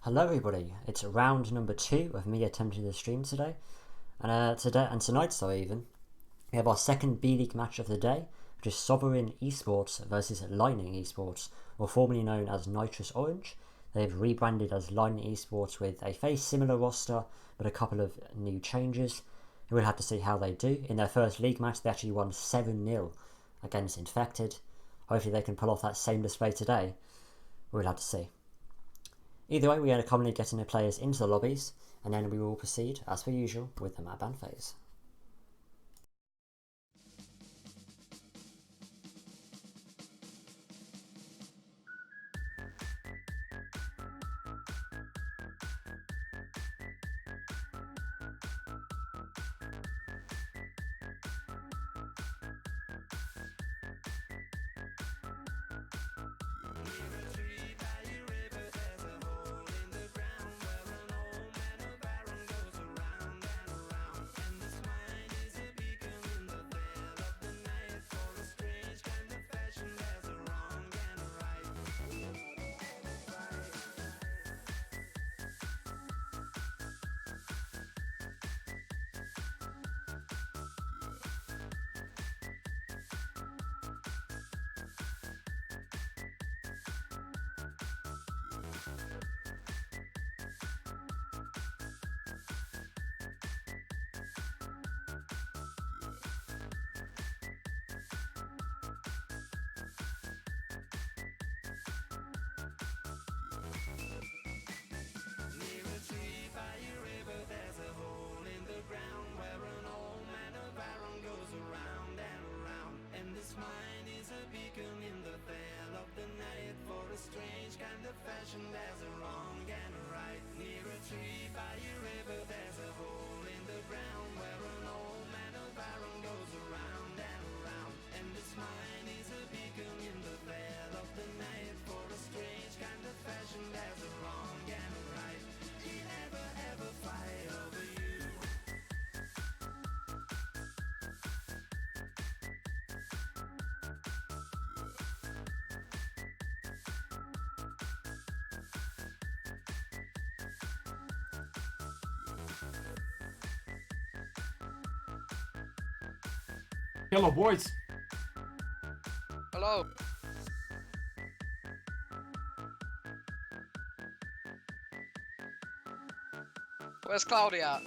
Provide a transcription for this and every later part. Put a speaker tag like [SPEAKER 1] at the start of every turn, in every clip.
[SPEAKER 1] Hello everybody, it's round number 2 of me attempting to stream today. Tonight, we have our second B League match of the day, which is Sovereign eSports versus Lightning eSports, or formerly known as Nitrous Orange. They've rebranded as Lightning eSports with a very similar roster, but a couple of new changes. We'll have to see how they do. In their first league match, they actually won 7-0 against Infected. Hopefully they can pull off that same display today. We'll have to see. Either way, we are commonly getting the players into the lobbies, and then we will proceed, as per usual, with the map ban phase.
[SPEAKER 2] Hello, boys.
[SPEAKER 3] Hello. Where's Claudia?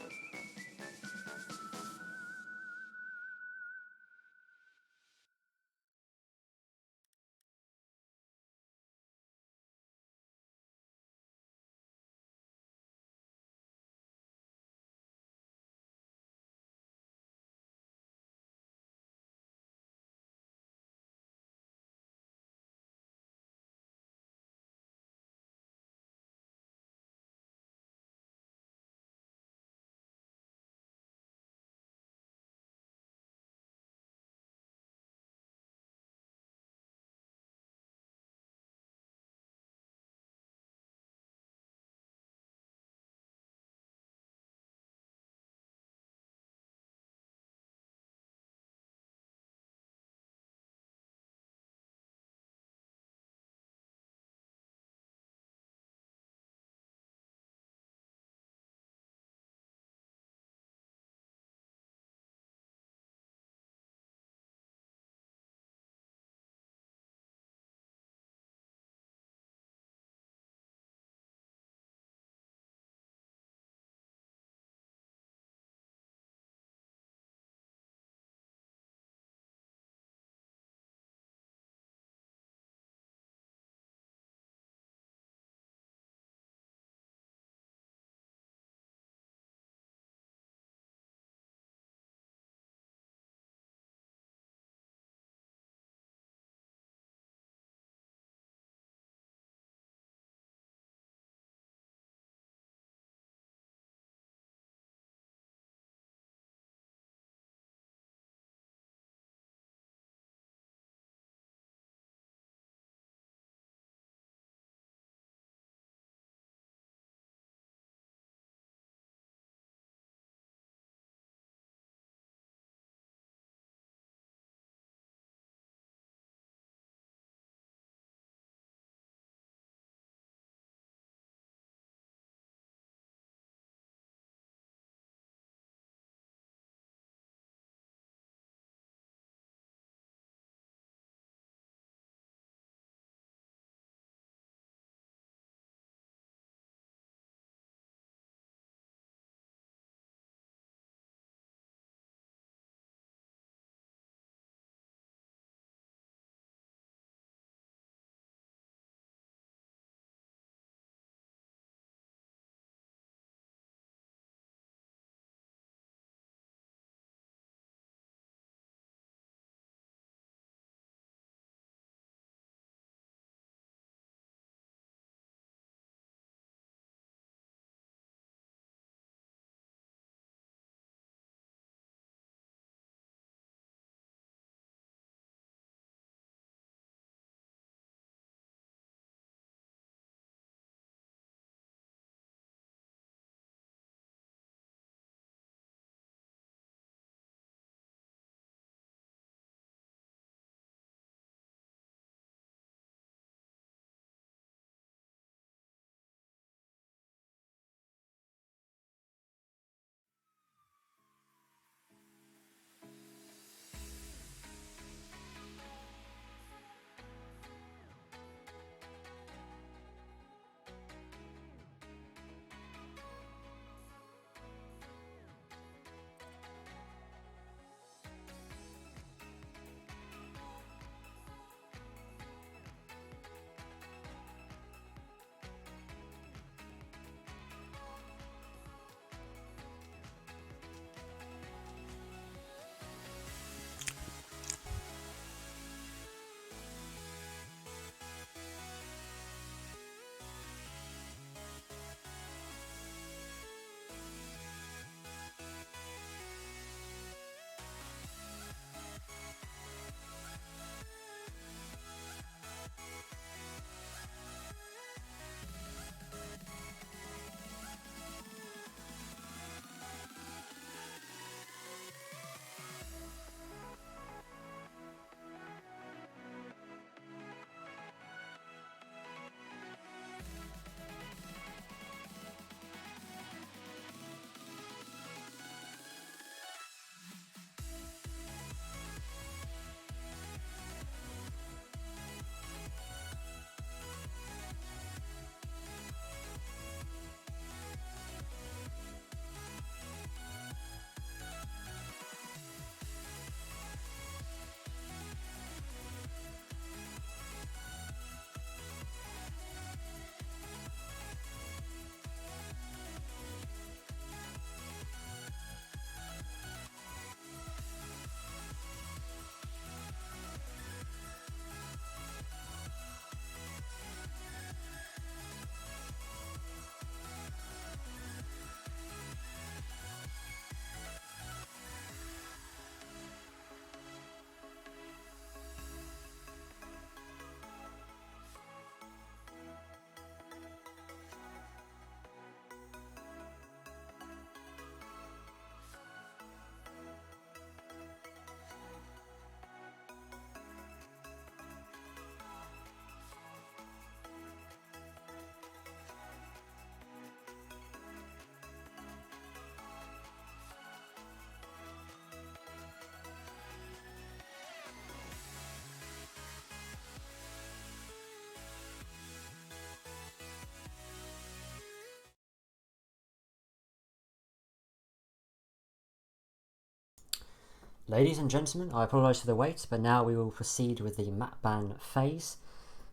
[SPEAKER 1] Ladies and gentlemen, I apologise for the wait, but now we will proceed with the map ban phase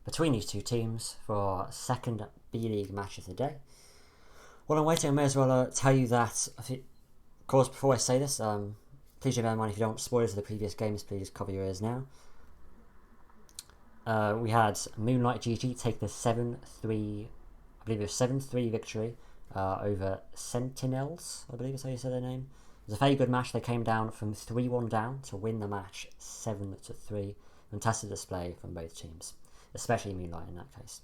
[SPEAKER 1] between these two teams for our second B-League match of the day. While I'm waiting, I may as well tell you that, of course, before I say this, please bear in mind if you don't want spoilers of the previous games, please cover your ears now. We had Moonlight GG take the 7-3, I believe it was 7-3 victory over Sentinels, I believe is how you say their name. It was a very good match. They came down from 3-1 down to win the match 7-3. Fantastic display from both teams, especially Moonlight in that case.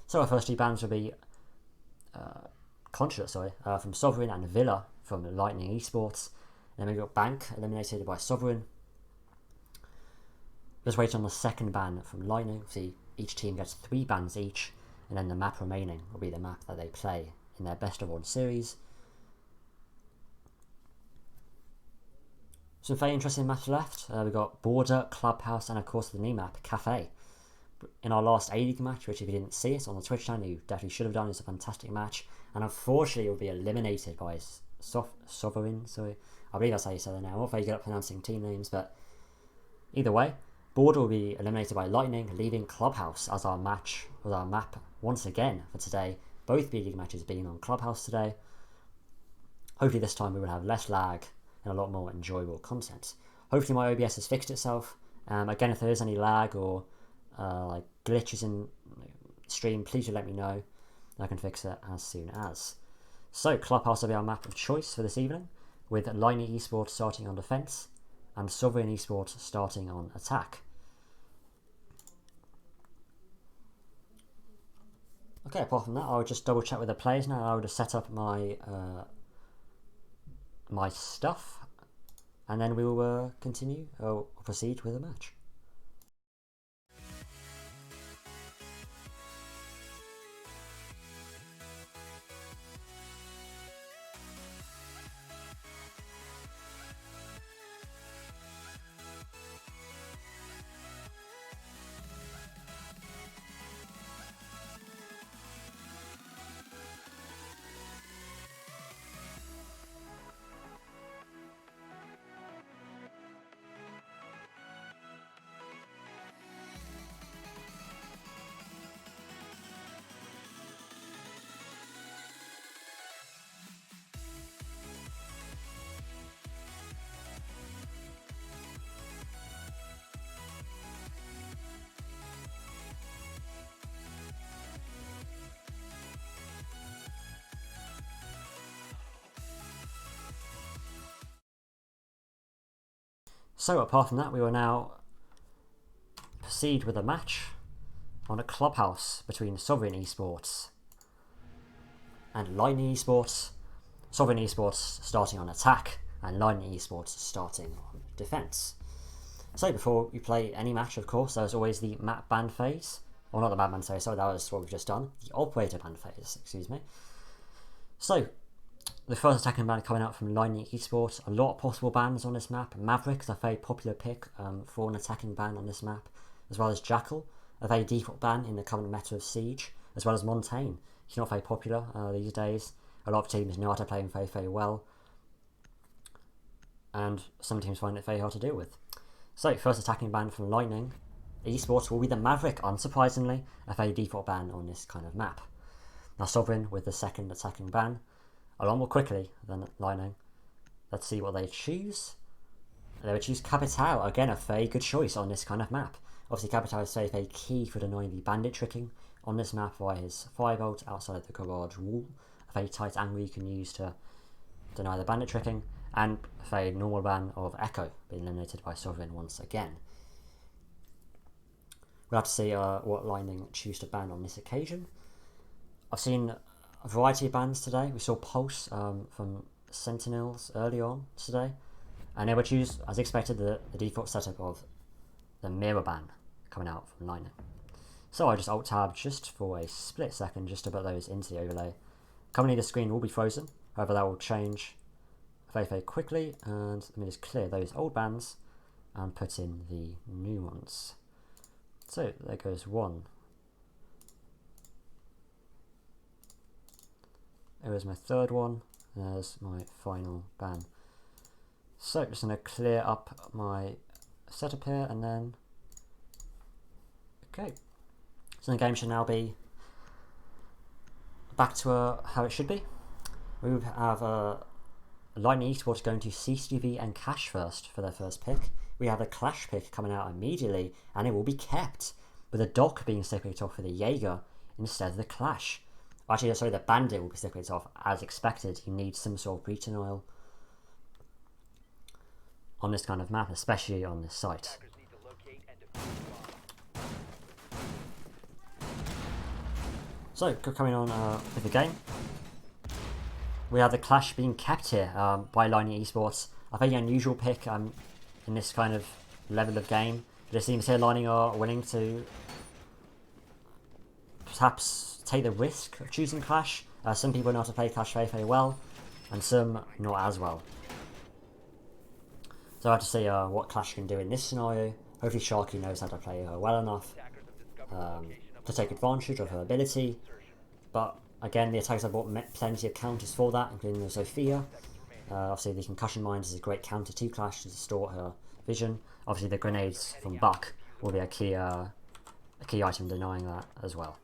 [SPEAKER 1] So our first two bans will be Contra, from Sovereign, and Villa from Lightning eSports. And then we got Bank eliminated by Sovereign. Just wait on the second ban from Lightning. See, each team gets 3 bans each, and then the map remaining will be the map that they play in their best of 1 series. Some very interesting maps left. We've got Border, Clubhouse, and of course the new map, Cafe. In our last A-League match, which if you didn't see it on the Twitch channel, you definitely should have done. It's a fantastic match, and unfortunately it will be eliminated by Sovereign. I believe that's how you say their name. I'm not very good at pronouncing team names, but either way, Border will be eliminated by Lightning, leaving Clubhouse as our map once again for today. Both B-League matches being on Clubhouse today. Hopefully this time we will have less lag and a lot more enjoyable content. Hopefully my OBS has fixed itself. Again, if there is any lag or like glitches in stream, please do let me know, and I can fix it as soon as. So Clubhouse will be our map of choice for this evening, with Lightning eSports starting on defense and Sovereign eSports starting on attack. Okay, apart from that, I'll just double check with the players now. I'll just set up my my stuff, and then we will continue or proceed with the match. So apart from that, we will now proceed with a match on a Clubhouse between Sovereign eSports and Lightning eSports. Sovereign eSports starting on attack and Lightning eSports starting on defense. So before we play any match, of course, there's always the map ban phase. Or not the map ban phase, sorry, that was what we've just done. The operator ban phase, excuse me. So the first attacking ban coming out from Lightning eSports. A lot of possible bans on this map. Maverick is a very popular pick for an attacking ban on this map, as well as Jackal, a very default ban in the current meta of Siege, as well as Montaigne. He's not very popular these days. A lot of teams know how to play him very, very well, and some teams find it very hard to deal with. So, first attacking ban from Lightning eSports will be the Maverick, unsurprisingly, a very default ban on this kind of map. Now Sovereign with the second attacking ban, a lot more quickly than Lightning. Let's see what they choose. They would choose Capital, again a very good choice on this kind of map. Obviously Capital is very, very key for denying the bandit tricking on this map via his firebolt outside the garage wall. A very tight angle you can use to deny the bandit tricking, and a very normal ban of Echo being eliminated by Sovereign once again. We'll have to see what Lightning choose to ban on this occasion. I've seen a variety of bans today. We saw Pulse from Sentinels early on today, and they would choose, as expected, the default setup of the mirror ban coming out from Lightning. So I just alt tab just for a split second just to put those into the overlay. Currently the screen will be frozen, however that will change very, very quickly, and let me just clear those old bans and put in the new ones. So there goes one. There is my third one. There's my final ban. So, just going to clear up my setup here and then... Okay. So the game should now be back to how it should be. We have Lightning eSports going to CCTV and Cash first for their first pick. We have a Clash pick coming out immediately, and it will be kept, with the Doc being separated off for the Jaeger instead of the Clash. Actually, sorry, the Bandit will be separated off as expected. You need some sort of breaching oil on this kind of map, especially on this site. So, coming on with the game. We have the Clash being kept here by Lightning eSports. A very unusual pick in this kind of level of game. But it seems here Lightning are willing to perhaps take the risk of choosing Clash. Some people know how to play Clash very, very well, and some not as well. So I have to see what Clash can do in this scenario. Hopefully Sharky knows how to play her well enough to take advantage of her ability. But again, the attackers have brought plenty of counters for that, including the Sophia. Obviously the concussion mines is a great counter to Clash to distort her vision. Obviously the grenades from Buck will be a key item denying that as well.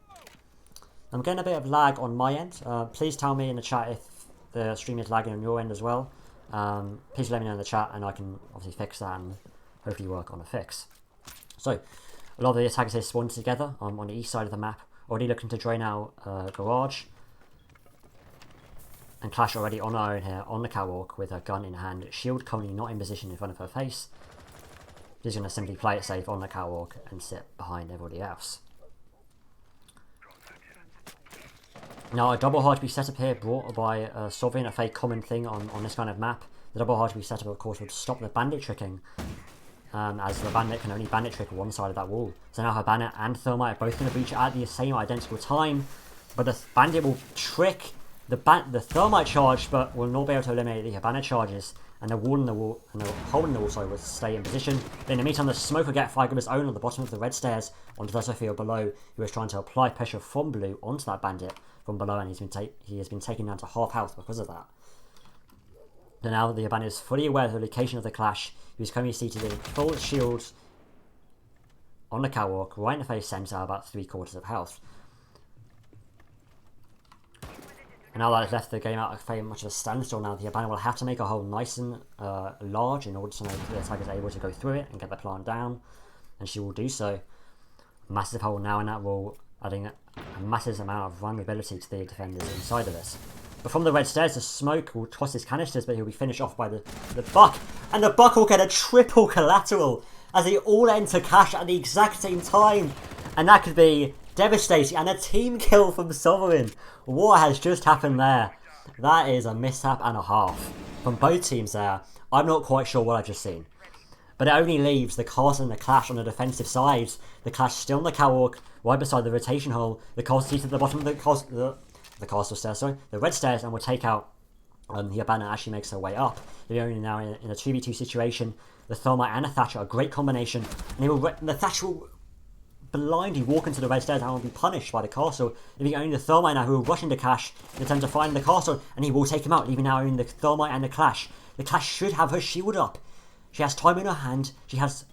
[SPEAKER 1] I'm getting a bit of lag on my end. Please tell me in the chat if the stream is lagging on your end as well. Please let me know in the chat and I can obviously fix that and hopefully work on a fix. So, a lot of the attackers here spawned together on the east side of the map, already looking to drain out Garage. And Clash already on her own here, on the catwalk with her gun in hand. Shield currently not in position in front of her face. She's going to simply play it safe on the catwalk and sit behind everybody else. Now, a double hard to be set up here brought by Sovereign, a very common thing on this kind of map. The double hard to be set up, of course, would stop the bandit tricking, as the bandit can only bandit trick one side of that wall. So now her bandit and Thermite are both going to breach at the same identical time, but the bandit will trick the Thermite charge, but will not be able to eliminate the bandit charges, and the hole in the wall will stay in position. But in the meantime, the smoke will get fired of his own on the bottom of the red stairs onto the Sophia below, who is trying to apply pressure from blue onto that bandit from below, and he has been taken down to half health because of that. So now the bandit is fully aware of the location of the Clash, who is currently seated in full shields on the catwalk, right in the face center, about 3/4 of health. And now that has left the game out of very much of a standstill now, the bandit will have to make a hole nice and large in order to know the attacker is able to go through it and get the plant down, and she will do so. Massive hole now in that wall, adding a massive amount of vulnerability to the defenders inside of this. But from the red stairs, the smoke will toss his canisters, but he'll be finished off by the Buck. And the Buck will get a triple collateral as they all enter Cash at the exact same time. And that could be devastating. And a team kill from Sovereign. What has just happened there? That is a mishap and a half from both teams there. I'm not quite sure what I've just seen. But it only leaves the Castle and the Clash on the defensive sides. The Clash still on the catwalk, right beside the rotation hole. The Castle seated at the bottom of the castle stairs, the red stairs, and will take out the Abana as she makes her way up. They're only now in a 2v2 situation. The Thermite and the Thatcher are a great combination, and the Thatcher will blindly walk into the red stairs and will be punished by the castle. Leaving only the Thermite now, who will rush into Cash in attempt to find the castle, and he will take him out, leaving now only the Thermite and the Clash. The Clash should have her shield up. She has time in her hand. She has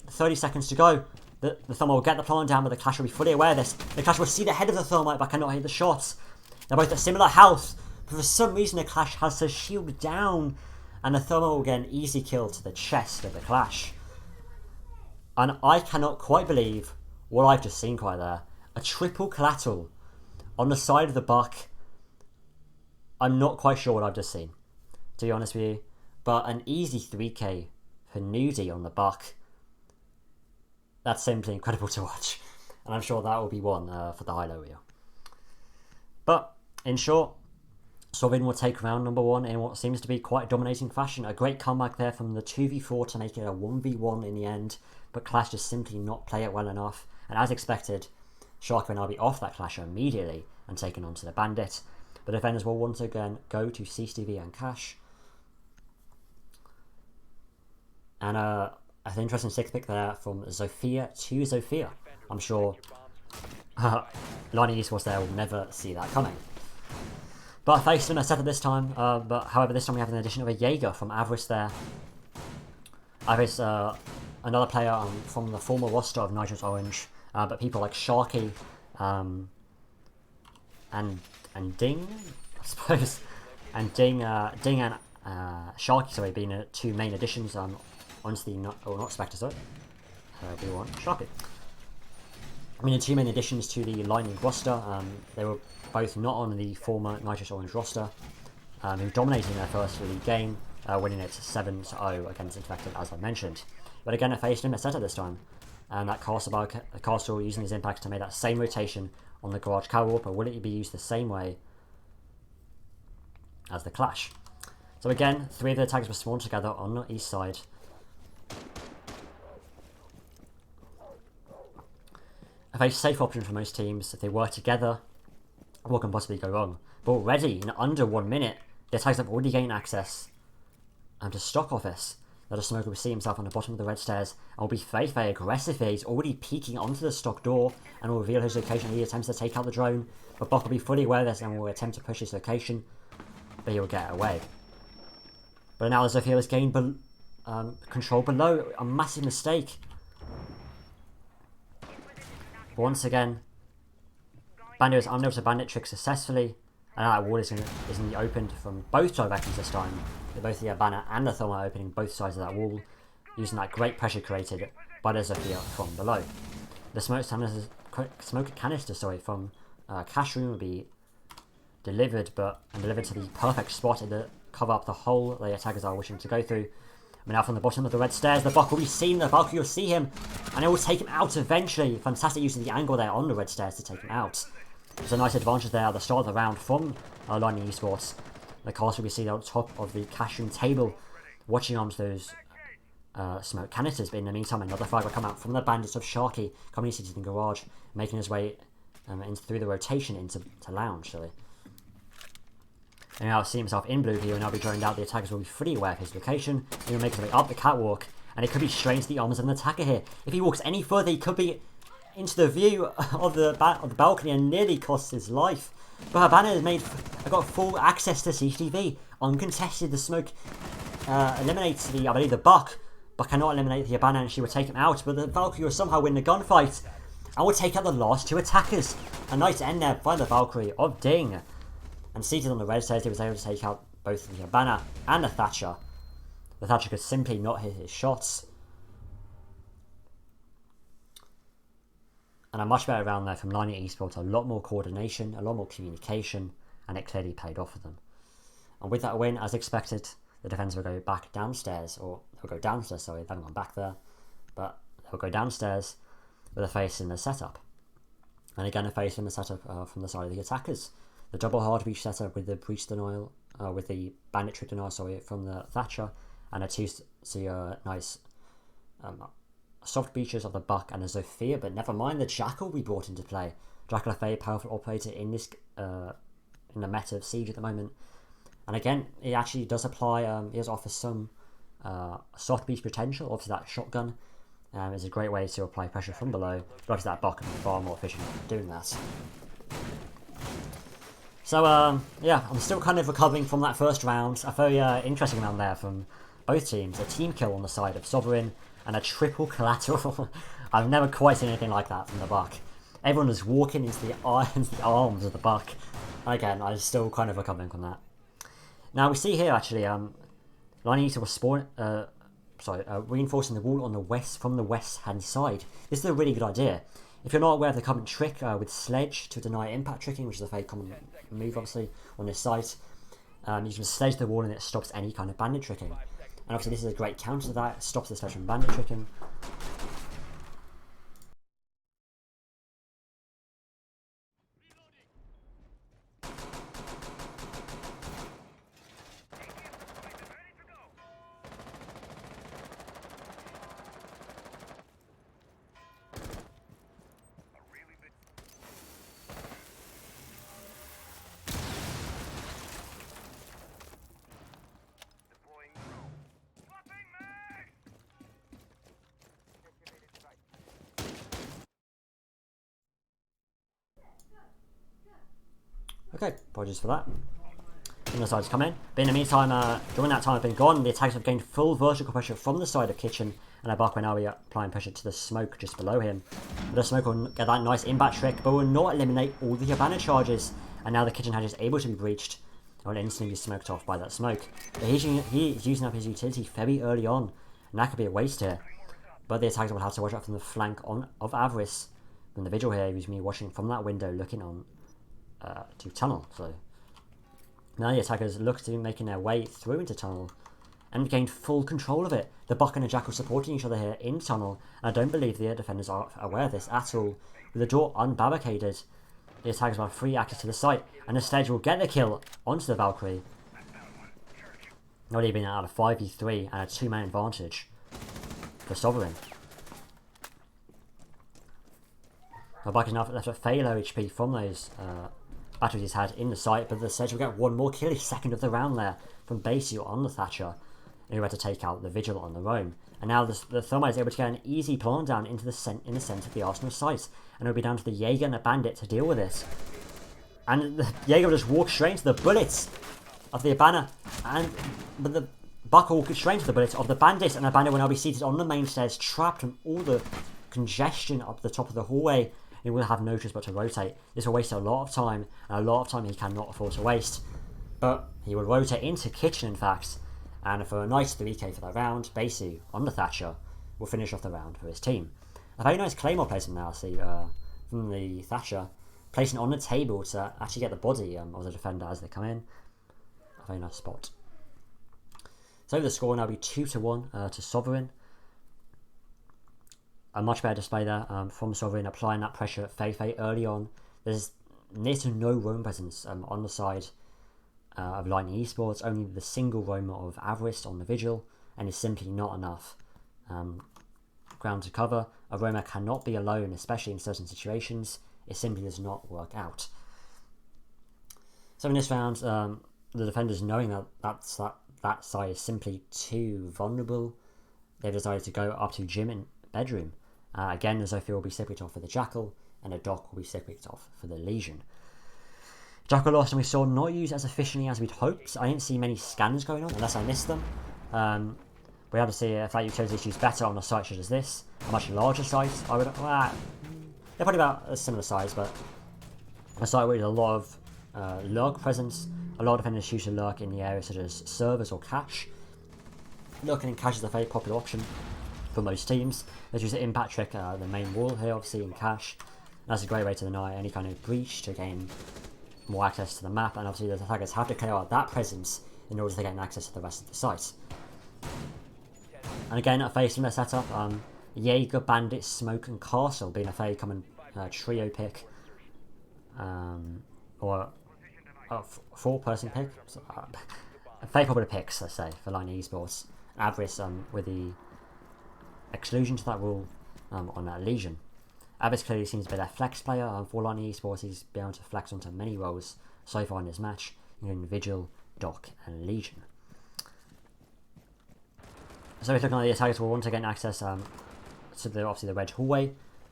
[SPEAKER 1] 30 seconds to go. The Thermite will get the plant down, but the Clash will be fully aware of this. The Clash will see the head of the Thermite, but cannot hit the shots. They're both at similar health, but for some reason the Clash has her shield down, and the Thermite will get an easy kill to the chest of the Clash. And I cannot quite believe what I've just seen quite there. A triple collateral on the side of the Buck. I'm not quite sure what I've just seen, to be honest with you. But an easy 3k for Nudie on the Buck. That's simply incredible to watch. And I'm sure that will be one for the high-low wheel. But, in short, Sovereign will take round number 1 in what seems to be quite dominating fashion. A great comeback there from the 2v4 to make it a 1v1 in the end. But Clash just simply not play it well enough. And as expected, Shark will now be off that Clash immediately and taken onto the Bandit. But defenders will once again go to CCTV and Cash. And an interesting 6 pick there from Zofia to Zofia. I'm sure Lightning eSports there will never see that coming. But very similar setup this time. But however, this time we have an addition of a Jaeger from Avarice there. I face another player from the former roster of Nitrous Orange, but people like Sharky and Ding, I suppose, and Ding and Sharky, sorry, being two main additions onto the not Spectre, sorry, B1 Sharky. I mean, the two main additions to the Lightning roster. They were both not on the former Nitrous Orange roster, who dominated in their first league game, winning it 7-0 against Infected, as I mentioned. But again, it faced him a setter this time, and that Castle using his impact to make that same rotation on the Garage Catwalk, but will it be used the same way as the Clash? So again, 3 of the attackers were spawned together on the east side. A very safe option for most teams. If they work together, what can possibly go wrong? But already, in under 1 minute, the attackers have already gained access to stock office. That a smoker will see himself on the bottom of the red stairs and will be very, very aggressive here. He's already peeking onto the stock door and will reveal his location. He attempts to take out the drone, but Buck will be fully aware of this and will attempt to push his location, but he will get away. But now Zofia has gained control below. A massive mistake. But once again, Bandit is unable to bandit trick successfully, and now that wall isn't opened from both directions this time. Both the banner and the Thermal opening both sides of that wall, using that great pressure created by the Zofia from below. The smoke canister, from Cash Room will be delivered, and delivered to the perfect spot to cover up the hole the attackers are wishing to go through. I mean, now from the bottom of the red stairs, the Buck will be seen, the Valkyrie will see him, and it will take him out eventually. Fantastic use of the angle there on the red stairs to take him out. There's a nice advantage there at the start of the round from Lightning eSports. The Castle will be seen on top of the cash room table, watching onto those smoke canisters. But in the meantime, another frag will come out from the bandits of Sharky, coming into the garage, making his way through the rotation into Lounge, silly. And now see himself in blue. He will now be droned out. The attackers will be fully aware of his location. He will make his way up the catwalk, and it could be straight into the arms of an attacker here. If he walks any further, he could be into the view of the balcony and nearly costs his life. But Habana has got full access to CCTV. Uncontested, the smoke eliminates I believe the Buck, but cannot eliminate the Habana, and she will take him out. But the Valkyrie will somehow win the gunfight and will take out the last 2 attackers. A nice end there by the Valkyrie of Ding. And seated on the red stairs, he was able to take out both the Habana and the Thatcher. The Thatcher could simply not hit his shots. And a much better round there from Lightning eSports. A lot more coordination, a lot more communication, and it clearly paid off for them. And with that win, as expected, the defence will go back downstairs, or they'll go downstairs, sorry, they haven't gone back there, but they'll go downstairs with a face in the setup. And again, a face in the setup from the side of the attackers. The double hard breach setup with the breach denial, with the bandit trick denial, from the Thatcher, and a 2 nice soft breaches of the Buck and the Zofia, but never mind, the Jackal we brought into play. Jackal, a very powerful operator in this in the meta of Siege at the moment. And again, he actually does apply, he does offer some soft breach potential. Obviously that shotgun is a great way to apply pressure from below, but obviously that Buck can be far more efficient at doing that. So, yeah, I'm still kind of recovering from that first round. A very interesting round there from both teams. A team kill on the side of Sovereign and a triple collateral. I've never quite seen anything like that from the Buck. Everyone was walking into the arms of the Buck. And again, I'm still kind of recovering from that. Now, we see here, actually, Lightning was reinforcing the wall on the west from the west-hand side. This is a really good idea. If you're not aware of the common trick with Sledge to deny impact tricking, which is a very common move, obviously, on this site, you can sledge the wall and it stops any kind of bandit tricking. And obviously this is a great counter to that, it stops the sledge from bandit tricking. Okay, apologies for that. from the side to come in. But in the meantime, during that time I've been gone, the attackers have gained full vertical pressure from the side of Kitchen, and Ibaka now be applying pressure to the smoke just below him. But the smoke will get that nice in-back trick, but will not eliminate all the Hibana charges, and now the Kitchen hedge is able to be breached, and will instantly be smoked off by that smoke. But he's using up his utility very early on, and that could be a waste here. But the attackers will have to watch out from the flank of Avarice, from the Vigil here, who's me watching from that window looking on to Tunnel. So now the attackers look to be making their way through into Tunnel and gained full control of it. The Buck and the Jackal supporting each other here in Tunnel, and I don't believe the defenders are aware of this at all. With the door unbarricaded, the attackers will have free access to the site, and the Sledge will get the kill onto the Valkyrie. Not even out of 5v3 and a 2-man advantage for Sovereign. Buck is now left at fairly low HP from those batteries he's had in the site, but the Sledge will get one more kill, his second of the round there, from Basil on the Thatcher, who had to take out the Vigil on the Roam. And now the Thermite is able to get an easy plant down into the centre of the Arsenal site, and it'll be down to the Jaeger and the Bandit to deal with it. And the Jaeger will just walk straight into the bullets of the Hibana, but the Buck will walk straight into the bullets of the Bandit, and the Bandit will now be seated on the main stairs, trapped from all the congestion up the top of the hallway. He will have no choice but to rotate. This will waste a lot of time, and a lot of time he cannot afford to waste. But he will rotate into Kitchen, in fact, and for a nice 3k for that round, Basu on the Thatcher will finish off the round for his team. A very nice Claymore placement now, see, from the Thatcher, placing on the table to actually get the body of the defender as they come in. A very nice spot. So the score will now be 2-1 to Sovereign. A much better display there from Sovereign, applying that pressure very early on. There's near to no roam presence on the side of Lightning eSports, only the single roamer of Avarice on the Vigil, and it's simply not enough ground to cover. A roamer cannot be alone, especially in certain situations. It simply does not work out. So in this round, the defenders, knowing that side is simply too vulnerable, they've decided to go up to Jim in bedroom. Again, the Zofia will be separated off for the Jackal, and the Doc will be separated off for the Legion. Jackal lost, and we saw not used as efficiently as we'd hoped. I didn't see many scans going on, unless I missed them. We have to see if that utility is used better on a site such as this. A much larger site, I would. They're probably about a similar size, but a site with a lot of lurk presence. A lot of defenders choose to lurk in the area such as servers or cache. Lurking in cache is a very popular option for most teams. They use the impact trick, the main wall here, obviously in cache. That's a great way to deny any kind of breach to gain more access to the map, and obviously the attackers have to clear out that presence in order to gain access to the rest of the site. And again, a very similar setup, Jaeger, Bandit, Smoke and Castle being a very common trio pick, or a 4-person pick. So, very popular picks, let's say, for Lightning eSports. Avarice with the exclusion to that rule on that Legion. Avarice clearly seems to be their flex player. For Lightning eSports, he's been able to flex onto many roles so far in this match, including Vigil, Doc and Legion. So we're looking at the attackers will want to gain access to obviously the red hallway,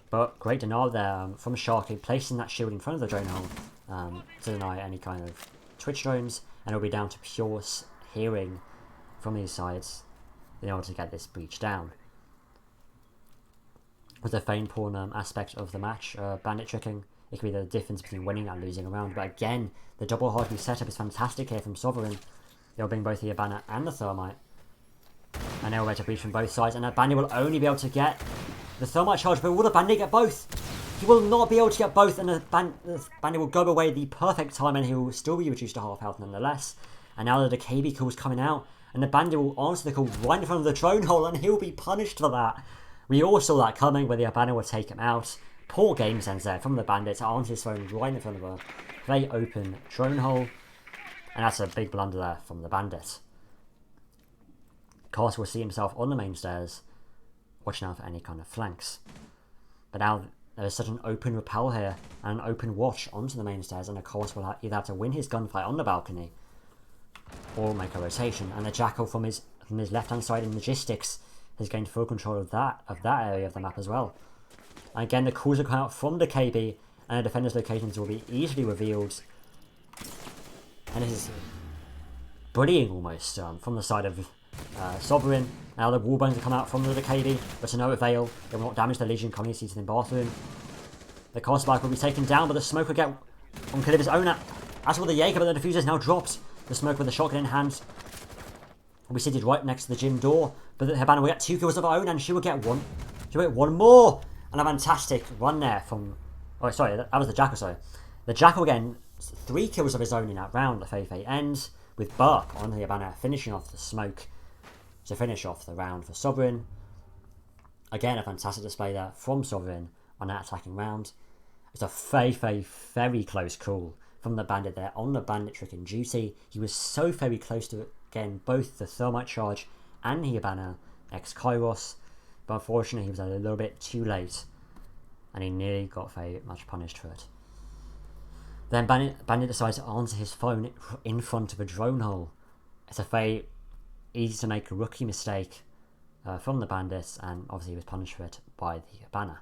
[SPEAKER 1] but great denial there from Sharky, placing that shield in front of the drone hole to deny any kind of Twitch drones, and it'll be down to pure hearing from these sides in order to get this breach down. With the feign pawn aspect of the match, bandit tricking, it could be the difference between winning and losing a round, but again, the double hardly setup is fantastic here from Sovereign. They'll bring both the Hibana and the Thermite, and they'll ready to breach from both sides, and that bandit will only be able to get the Thermite charge, but will the bandit get both? He will not be able to get both, and the bandit will go away at the perfect time, and he will still be reduced to half health nonetheless. And now the KB call is coming out, and the bandit will answer the call right in front of the drone hole, and he'll be punished for that. We all saw that coming, where the Hibana will take him out. Poor game sense there from the bandit to answer his phone right in front of a very open drone hole, and that's a big blunder there from the bandit. Castle will see himself on the main stairs, watching out for any kind of flanks. But now there's such an open rappel here, and an open watch onto the main stairs, and of course will either have to win his gunfight on the balcony, or make a rotation. And the Jackal from his left-hand side in logistics has gained full control of that area of the map as well. And again, the calls will come out from the KB, and the defender's locations will be easily revealed. And this is bullying almost from the side of Sovereign. Now the Warbones have come out from the KB, but to no avail. They will not damage the Legion coming seated in bathroom. The Cosbike will be taken down, but the Smoke will get on Kaliber's own. As for the Jaeger, but the Diffuser is now dropped. The Smoke with the shotgun in hand will be seated right next to the gym door, but the Hibana will get 2 kills of her own, and she will get one. She'll get one more, and a fantastic run there from. Oh, sorry, that was the Jackal. Sorry, the Jackal getting 3 kills of his own in that round. The Fei ends with Burp on the Hibana, finishing off the Smoke to finish off the round for Sovereign. Again, a fantastic display there from Sovereign on that attacking round. It's a very close call from the Bandit there on the Bandit trick in duty. He was so very close to getting both the Thermite charge and the Hibana X Kairos, but unfortunately he was a little bit too late and he nearly got very much punished for it. Then Bandit decides to answer his phone in front of a drone hole. It's a very easy to make a rookie mistake from the Bandits, and obviously he was punished for it by the Hibana.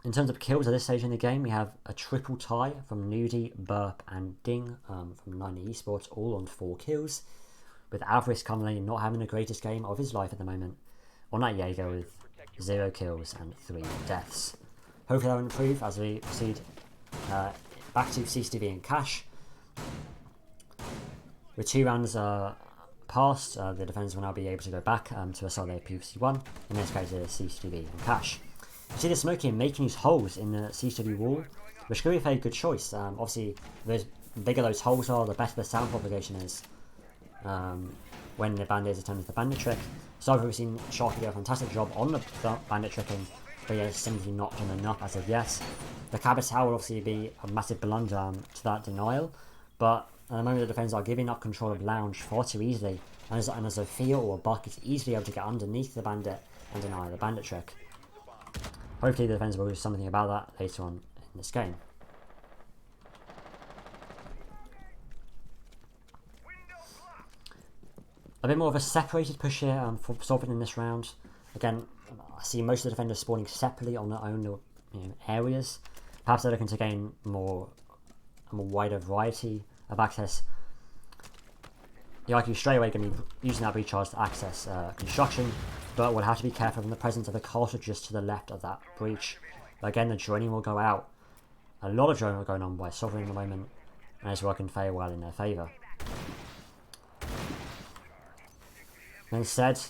[SPEAKER 1] In terms of kills at this stage in the game, we have a triple tie from Nudie, Burp and Ding from 90 eSports, all on 4 kills, with Alvarez currently not having the greatest game of his life at the moment, on that Jaeger with 0 kills and 3 deaths. Hopefully that will improve as we proceed back to CCTV and Cash. With 2 rounds passed, the defenders will now be able to go back to a side they previously won, in this case it is CCTV and Cash. You see the Smokey making these holes in the CCTV wall, which could be a very good choice. Obviously, the bigger those holes are, the better the sound propagation is when the Bandit is attempting the Bandit trick. So far we've seen Sharky do a fantastic job on the Bandit tricking, but yeah, it's simply not done enough as of yet. The Capital will obviously be a massive blunder to that denial, but at the moment the defenders are giving up control of Lounge far too easily, and as a Feel or a Buck is easily able to get underneath the Bandit and deny the Bandit trick. Hopefully the defenders will do something about that later on in this game. A bit more of a separated push here for Sovereign in this round. Again, I see most of the defenders spawning separately on their own areas. Perhaps they're looking to gain a more wider variety of access. The IQ straight away going to be using that recharge to access construction, but we'll have to be careful from the presence of the castle just to the left of that breach. But again, the droning will go out. A lot of droning going on by Sovereign at the moment, and it's working very well in their favour. Instead,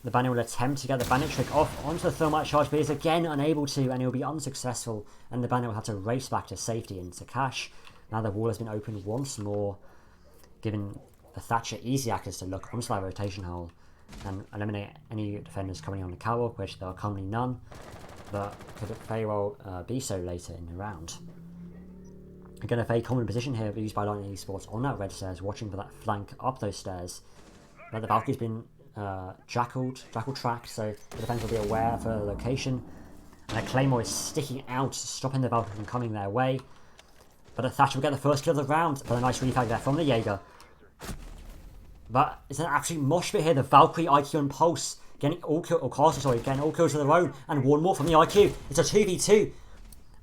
[SPEAKER 1] the Bandit will attempt to get the Bandit trick off onto the Thermite charge, but is again unable to, and he will be unsuccessful, and the Bandit will have to race back to safety into Cash. Now the wall has been opened once more, giving the Thatcher easy access to look onto that rotation hole and eliminate any defenders coming on the catwalk, which there are currently none, but could very well be so later in the round. Again, a very common position here used by Lightning eSports on that red stairs, watching for that flank up those stairs. But the Valkyrie's been jackal tracked, so the defense will be aware of her location, and a Claymore is sticking out, stopping the Valkyrie from coming their way. But the Thatcher will get the first kill of the round, but a nice refag there from the Jaeger. But it's an absolute mosh pit here. The Valkyrie, IQ and Pulse getting all kills of their own, and one more from the IQ. It's a 2v2.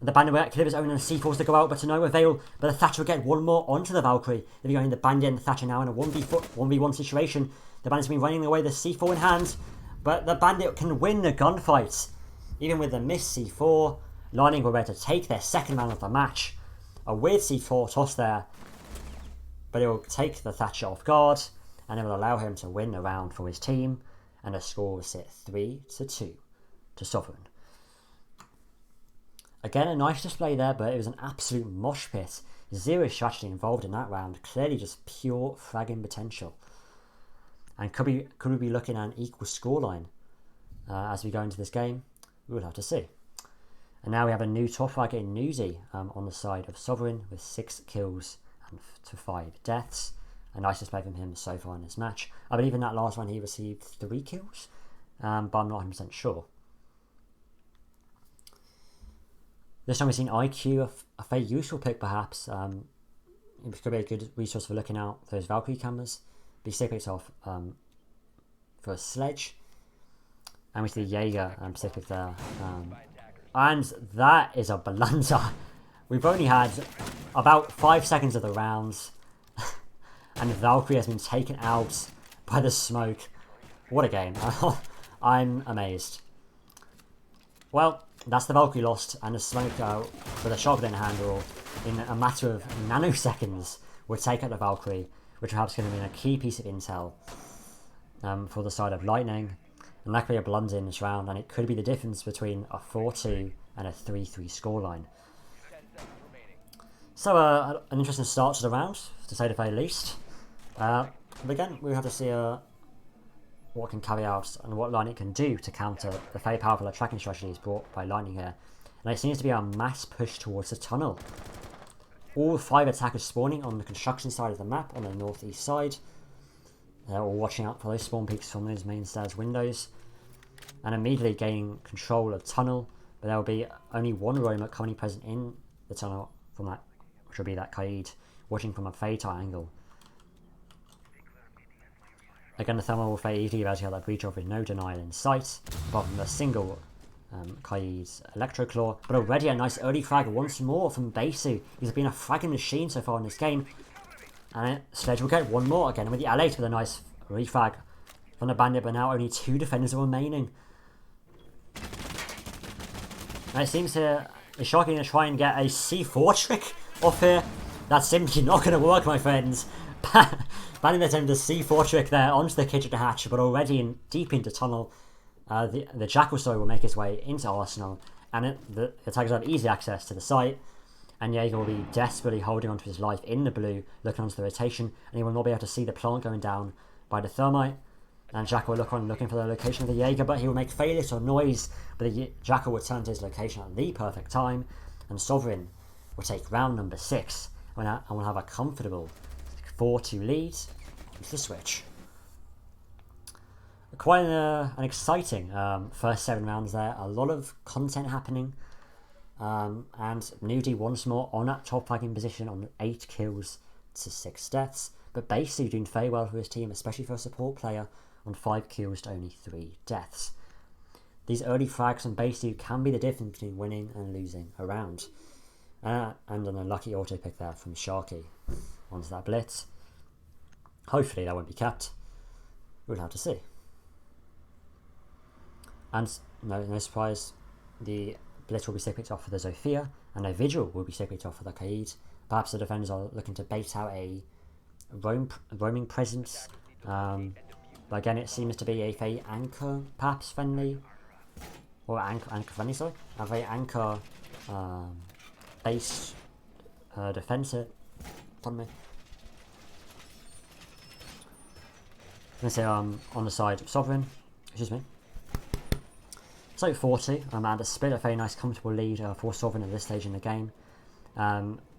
[SPEAKER 1] The Bandit will get Kaliber's own and the C4s to go out, but to no avail. But the Thatcher will get one more onto the Valkyrie. They're going the Bandit and the Thatcher now in a 1v1 situation. The Bandit's been running away, the C4 in hand, but the Bandit can win the gunfight. Even with the missed C4, Lightning were ready to take their second round of the match. A weird C4 toss there, but it will take the Thatcher off guard, and it will allow him to win the round for his team, and the score will sit 3-2 to Sovereign. Again, a nice display there, but it was an absolute mosh pit. Zero strategy involved in that round, clearly just pure fragging potential. And could we be looking at an equal scoreline as we go into this game? We will have to see. And now we have a new top fragger in Newsy on the side of Sovereign with 6 kills and to 5 deaths. A nice display from him so far in this match. I believe in that last one he received 3 kills, but I'm not 100% sure. This time we've seen IQ, a very useful pick perhaps. It could be a good resource for looking out those Valkyrie cameras. But he still picks off for a Sledge. And we see Jaeger Pacific there. And that is a blunder. We've only had about 5 seconds of the rounds. and Valkyrie has been taken out by the smoke. What a game. I'm amazed. Well, that's the Valkyrie lost, and the smoke with a shotgun in hand will, in a matter of nanoseconds, will take out the Valkyrie, which perhaps going to be a key piece of intel for the side of Lightning. And that could be a blunder in this round, and it could be the difference between a 4-2 and a 3-3 scoreline. So, an interesting start to the round, to say the very least. But again, we have to see what can carry out and what Lightning can do to counter the very powerful attacking strategies brought by Lightning here. And it seems to be a mass push towards the tunnel. All 5 attackers spawning on the construction side of the map on the northeast side. They're all watching out for those spawn peaks from those main stairs windows. And immediately gaining control of tunnel. But there will be only one roamer currently present in the tunnel from that, which will be that Kaid, watching from a Fatal angle. Again, the Thermal will very easily be able to get that breach off with no denial in sight, apart from a single Kaid's Electro Claw. But already a nice early frag once more from Basu. He's been a fragging machine so far in this game. And Sledge will get one more again with the L8 with a nice refrag from the Bandit, but now only 2 defenders are remaining. And it seems here is shocking to try and get a C4 trick off here. That's simply not going to work, my friends. Bandit attempted the C4 trick there onto the kitchen hatch, but already deep into tunnel. The Jackal Story will make his way into Arsenal, and the attackers have easy access to the site. And Jaeger will be desperately holding onto his life in the blue, looking onto the rotation, and he will not be able to see the plant going down by the thermite. And Jackal will look on looking for the location of the Jaeger, but he will make very little noise. But the Jackal will turn to his location at the perfect time, and Sovereign will take round number 6, and will have a comfortable 4-2 lead into the switch. Quite an exciting first 7 rounds there. A lot of content happening. And Nudie once more on that top flagging position on 8 kills to 6 deaths. But basically doing very well for his team, especially for a support player, on 5 kills to only 3 deaths. These early frags on Basu can be the difference between winning and losing a round. And an unlucky auto pick there from Sharky onto that blitz. Hopefully that won't be kept. We'll have to see. And no surprise, the blitz will be still picked off for the Zofia, and a Vigil will be still picked off for the Kaid. Perhaps the defenders are looking to bait out a roaming presence. But again, it seems to be a very anchor, perhaps friendly, or anchor friendly, sorry, a very anchor based defensive. Pardon me. Let's say on the side of Sovereign, excuse me. So 40, and a split, a very nice comfortable lead for Sovereign at this stage in the game.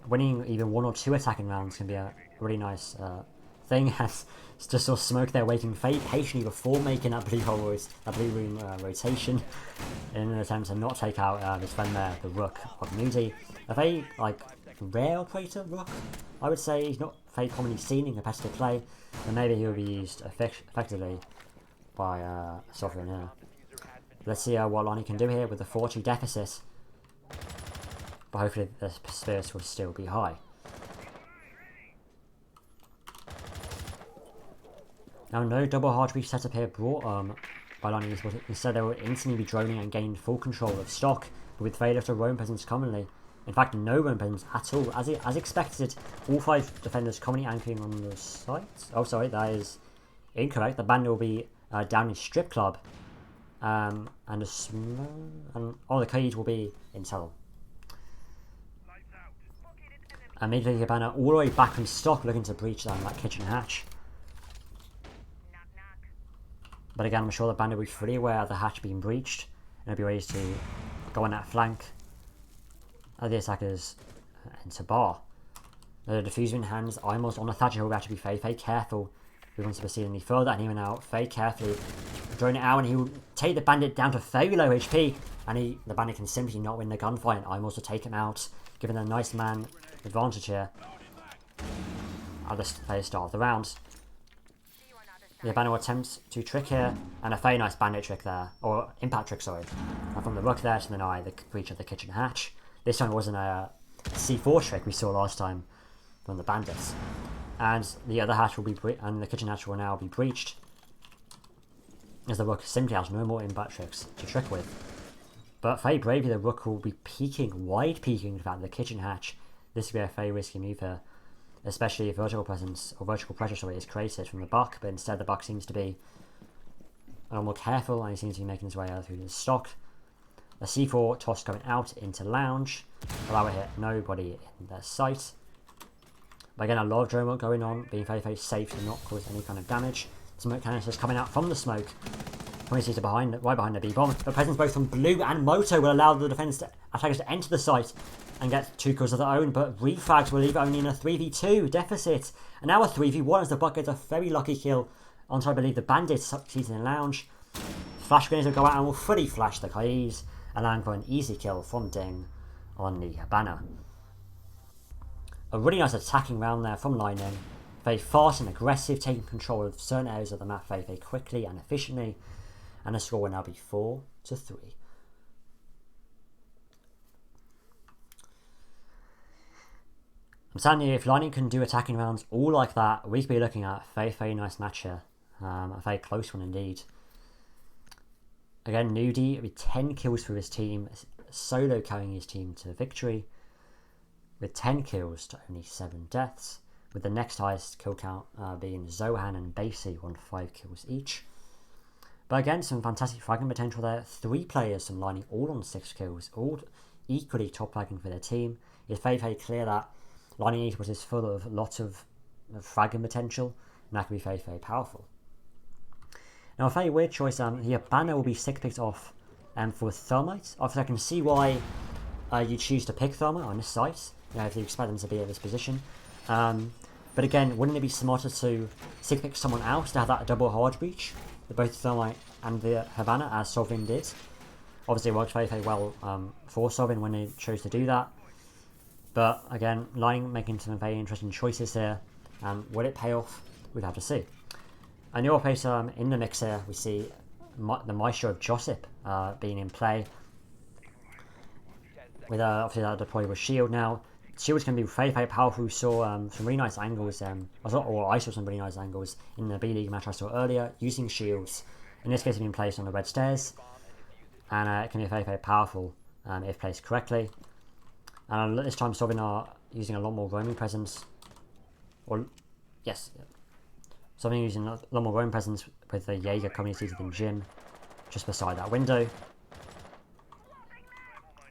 [SPEAKER 1] Winning even 1 or 2 attacking rounds can be a really nice thing, as just sort of smoke there waiting very patiently before making that blue room rotation in an attempt to not take out his friend there, the Rook of Moody. A very rare operator, Rook, I would say. He's not very commonly seen in competitive play, and maybe he will be used effectively by Sovereign here. Let's see what Lonnie can do here with the 4-2 deficit. But hopefully the spirits will still be high. Now no double hard reach setup here brought by Lonnie eSports. Instead they will instantly be droning and gain full control of stock, but with very little roam presence commonly. In fact, no roam presence at all. As expected, all 5 defenders commonly anchoring on the site. Oh sorry, that is incorrect. The Bandit will be down in Strip Club. And the Kaid will be in tunnel. Immediately the banner all the way back in stock, looking to breach down that kitchen hatch. But again, I'm sure the bandit will be fully aware of the hatch being breached, and he'll be ready to go on that flank. The attackers enter bar. The diffuser in hands, Imos on the Thatcher, who will have to be very, very careful. He wants to proceed any further, and he will now very carefully drone it out, and he will take the bandit down to very low HP, and the bandit can simply not win the gunfight, and Imos will take him out, giving a nice man advantage here at the very start of the round. The bandit will attempt to trick here, and a very nice bandit trick there, or impact trick, sorry. And from the Rook there to deny the breach of the kitchen hatch. This time it wasn't a C4 trick we saw last time from the bandits. And the other hatch will be and the kitchen hatch will now be breached, as the rook simply has no more inbat tricks to trick with. But very bravely, the rook will be peeking, wide peeking, in fact, the kitchen hatch. This could be a very risky move here, especially if vertical presence, or vertical pressure, sorry, is created from the buck, but instead the buck seems to be a lot more careful, and he seems to be making his way out through the stock. A c4 toss coming out into lounge, allow it hit nobody in their sight. But again, a lot of drone work going on, being very, very safe to not cause any kind of damage. Smoke canisters coming out from the smoke. Probably behind, right behind the B-bomb. But presence both from Blue and Moto will allow the attackers to enter the site and get 2 kills of their own. But refrags will leave it only in a 3v2 deficit. And now a 3v1 as the buck gets a very lucky kill onto, I believe, the bandit seated in lounge. Flash grenades will go out and will fully flash the Kai's, allowing for an easy kill from Ding on the banner. A really nice attacking round there from Lightning. Very fast and aggressive, taking control of certain areas of the map very, very quickly and efficiently. And the score will now be 4-3. I'm telling you, if Lightning can do attacking rounds all like that, we could be looking at a very, very nice match here. A very close one indeed. Again, Nudie with 10 kills for his team, solo carrying his team to victory. With 10 kills to only 7 deaths, with the next highest kill count being Zohan and Basie on 5 kills each. But again, some fantastic fragging potential there. 3 players from Lightning all on 6 kills, all equally top fragging for their team. It's very, very clear that Lightning eSports is full of lots of fragging potential, and that can be very, very powerful. Now, a very weird choice here. Banner will be 6 picks off for Thermite. Obviously, I can see why you choose to pick Thermite on this site, you know, if you expect them to be in this position. But again, wouldn't it be smarter to 6 pick someone else to have that double hard breach, both Thermite and the Havana, as Sovereign did? Obviously, it worked very, very well for Sovereign when they chose to do that. But again, Lightning making some very interesting choices here. Will it pay off? We'd have to see. And your place in the mix here, we see the Maestro of Josip being in play. With obviously that deployed with Shield now. Shield's going to be very, very powerful. We saw some really nice angles, I saw some really nice angles in the B-League match I saw earlier, using shields. In this case, being placed on the red stairs. And it can be very, very powerful if placed correctly. And this time, Sovereign are using a lot more roaming presence. Or, yes. Sovereign using a lot more roaming presence with the Jaeger coming seated in Jim just beside that window.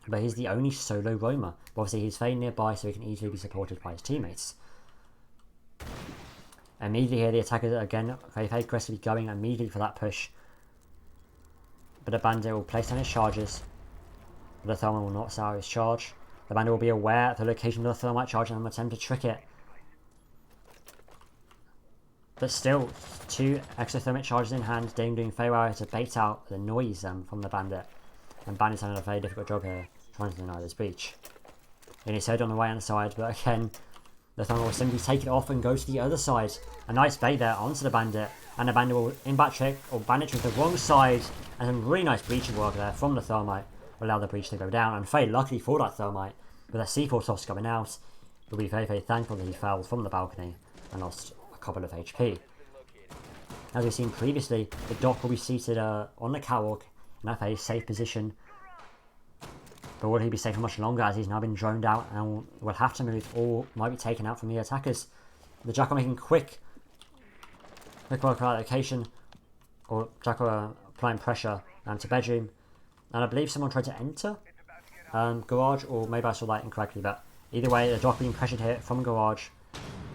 [SPEAKER 1] But he's the only solo roamer. But obviously, he's very nearby, so he can easily be supported by his teammates. Immediately here, the attackers are again very, very aggressively going immediately for that push. But the bandit will place down his charges. But the Thermite will not sour his charge. The bandit will be aware of the location of the Thermite charge and will attempt to trick it. But still, 2 extra Thermite charges in hand. Ding doing very well to bait out the noise from the bandit. And Bandit's having a very difficult job here, trying to deny this breach. And he's heard on the right hand side, but again, the Thermite will simply take it off and go to the other side. A nice bait there onto the bandit, and the bandit will in-back trick, or bandit trick the wrong side, and some really nice breaching work there from the Thermite will allow the breach to go down. And very luckily for that Thermite, with that C4 toss coming out, he'll be very, very thankful that he fell from the balcony and lost a couple of HP. As we've seen previously, the Doc will be seated on the catwalk in a very safe position. But will he be safe for much longer, as he's now been droned out and will have to move or might be taken out from the attackers? The Jackal making quick work for allocation, or Jackal applying pressure to bedroom. And I believe someone tried to enter garage, or maybe I saw that incorrectly, but either way, the Doc being pressured here from garage.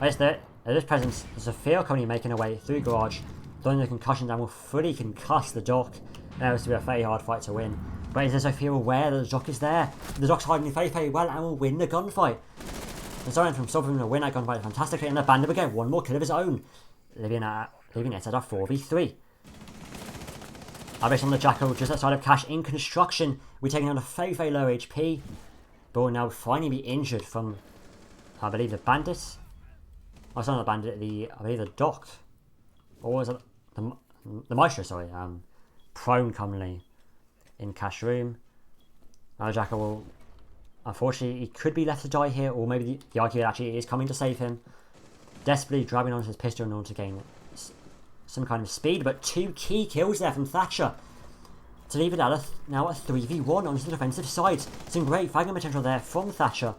[SPEAKER 1] Yes, there is presence. There's a Fear coming making her way through garage, throwing the concussion down will fully concuss the Doc. Now it's to be a very hard fight to win. But is Sophia aware that the Doc is there? The Doc's hiding very, very well and will win the gunfight. And Sovereign from Sovereign will win that gunfight fantastically, and the bandit will get one more kill of his own, leaving it at a 4v3. Abyss on the Jackal just outside of Cash in construction. We're taking on a very, very low HP, but will now finally be injured from, I believe, the bandit. Oh, it's not the bandit, I believe the Doc. Or was it the Maestro, sorry. Prone commonly in Cash room. Now Jackal will, unfortunately, he could be left to die here, or maybe the argument actually is coming to save him. desperately grabbing onto his pistol in order to gain some kind of speed, but 2 key kills there from Thatcher to leave it at now a 3v1 onto the defensive side. Some great fragging potential there from Thatcher.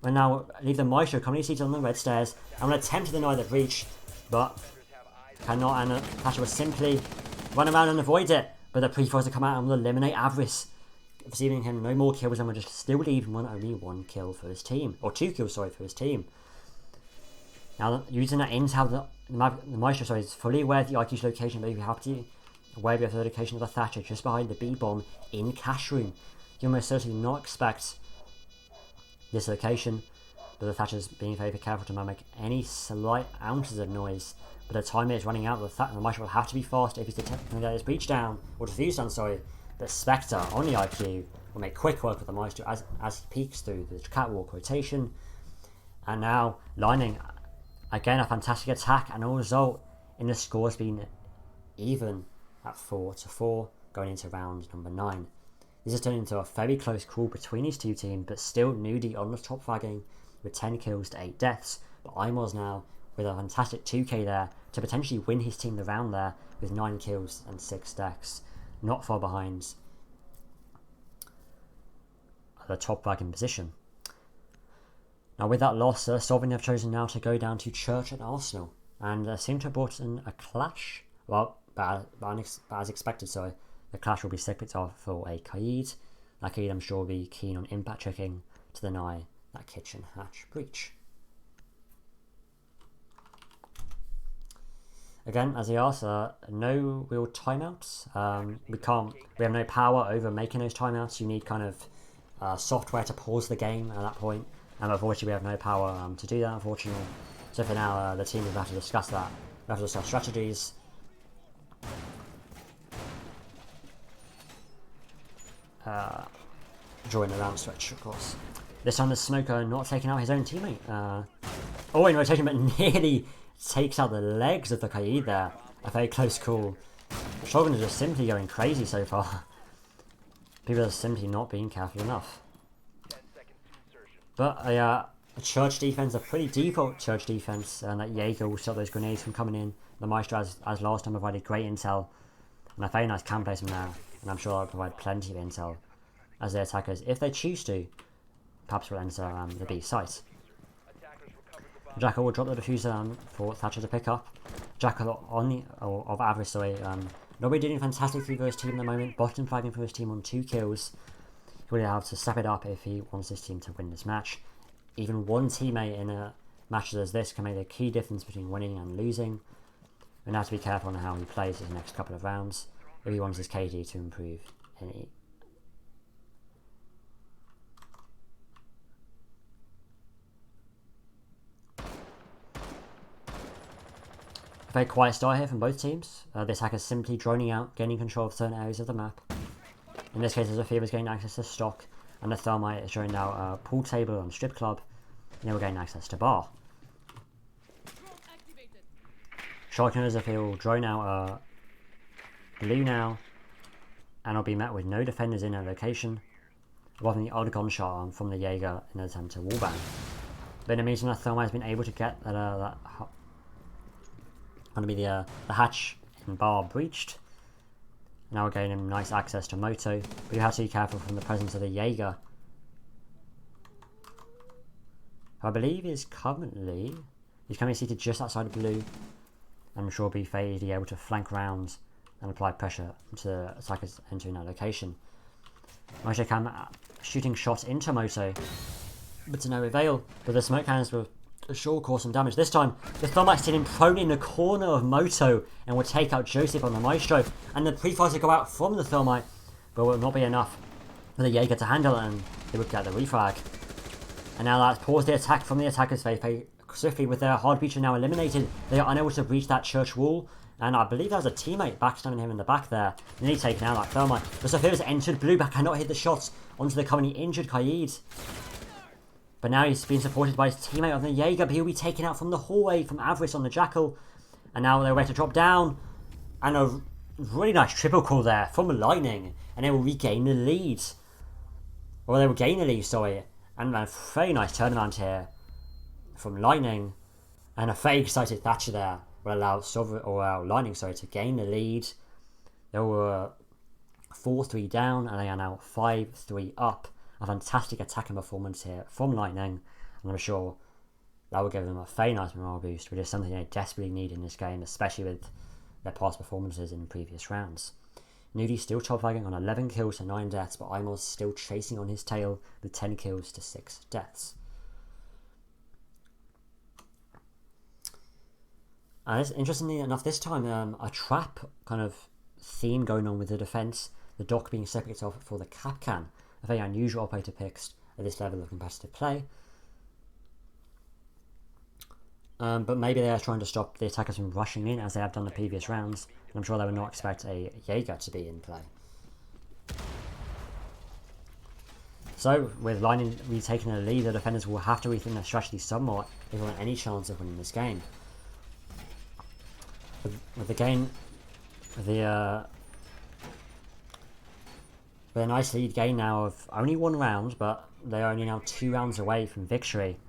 [SPEAKER 1] We'll now leave the Maestro commonly seated on the red stairs and will attempt to deny the breach, but cannot, and Thatcher will simply run around and avoid it, but the pre-fires will come out and will eliminate Avarice, receiving him no more kills, and will just still leave him on only 1 kill for his team, or 2 kills, sorry, for his team. Now, using that intel, the Maestro is fully aware of the IQ's location, but if you have to aware of the location of the Thatcher just behind the B-bomb in Cash Room, you almost certainly not expect this location, but the Thatcher's being very careful to not make any slight ounces of noise. But the time is running out, the Maestro will have to be fast if he's going to get his breach down, or defuse down, sorry. But Spectre on the IQ will make quick work with the Maestro as he peeks through the catwalk rotation. And now, lining, again a fantastic attack, and a result in the scores being even at 4-4 going into round number 9. This has turned into a very close call between these two teams, but still Nudie on the top fragging with 10 kills to 8 deaths. But Imos now with a fantastic 2k there to potentially win his team the round there with 9 kills and 6 deaths. Not far behind the top fragging position. Now with that loss, Sovereign have chosen now to go down to Church and Arsenal, and seem to have brought in a clash. Well, but as expected, sorry. The clash will be split off for a Kaid. That Kaid, I'm sure, will be keen on impact checking to deny that kitchen hatch breach. Again, as he asked, no real timeouts. We have no power over making those timeouts. You need kind of software to pause the game at that point. And unfortunately, we have no power to do that, unfortunately. So for now, the team will have to discuss that. We have to discuss strategies. During the round switch, of course. This time the Smoker not taking out his own teammate. In rotation, but nearly takes out the legs of the Kaid there. A very close call. Shogun is just simply going crazy so far. People are simply not being careful enough. But a Church defense, a pretty default Church defense, and that Jaeger will stop those grenades from coming in. The Maestro, as last time, provided great intel, and a very nice camp placement now. And I'm sure that'll provide plenty of intel as the attackers, if they choose to, perhaps will enter the B site. Jackal will drop the diffuser for Thatcher to pick up. Jackal of Avarice, sorry, not really doing fantastically for his team at the moment. Bottom flagging for his team on 2 kills. He will have to step it up if he wants his team to win this match. Even one teammate in a match as this can make a key difference between winning and losing. And have to be careful on how he plays his next couple of rounds if he wants his KD to improve any. A very quiet start here from both teams. The attackers simply droning out, gaining control of certain areas of the map. In this case, the Zephyr is gaining access to stock, and the Thermite is showing now a pool table and strip club, and they will gain access to bar. Shotgun as Zephyr will drone out blue now, and will be met with no defenders in their location, apart from the odd gunshot from the Jaeger in an attempt to wallbang. But in the meantime, the Thermite has been able to get that going to be the hatch in bar breached. Now we're gaining nice access to Moto, but you have to be careful from the presence of the Jaeger. I believe he's currently seated just outside of blue, and I'm sure will be fairly able to flank round and apply pressure to attackers entering that location. Moto Cam shooting shots into Moto, but to no avail. But the smoke cannons will sure cause some damage. This time, the Thermite's sitting prone in the corner of Moto and will take out Joseph on the Maestro. And the pre-fires will go out from the Thermite, but will not be enough for the Jaeger to handle it, and they would get the refrag. And now that's paused the attack from the attackers very swiftly. With their hard breacher now eliminated, they are unable to breach that church wall. And I believe there's a teammate backstabbing him in the back there. Nearly taken out that Thermite. The Zephyr has entered blue, but cannot hit the shots onto the currently injured Kaid. But now he's being supported by his teammate on the Jaeger, but he'll be taken out from the hallway from Avarice on the Jackal. And now they're ready to drop down. And a really nice triple call there from Lightning. And they will regain the lead. Or they will gain the lead, sorry. And a very nice turnaround here from Lightning. And a very excited Thatcher there will allow Lightning to gain the lead. They were 4-3 down and they are now 5-3 up. A fantastic attacking performance here from Lightning, and I'm sure that will give them a very nice morale boost, which is something they desperately need in this game, especially with their past performances in previous rounds. Nudie still top flagging on 11 kills to 9 deaths, but Imos still chasing on his tail with 10 kills to 6 deaths. And interestingly enough, this time a trap kind of theme going on with the defence, the dock being separated off for the Capcan, a very unusual operator picks at this level of competitive play. But maybe they are trying to stop the attackers from rushing in as they have done the previous rounds, and I'm sure they would not expect a Jaeger to be in play. So, with Lightning retaking the lead, the defenders will have to rethink their strategy somewhat if they want any chance of winning this game. With a nice lead gain now of only 1 round, but they are only now 2 rounds away from victory,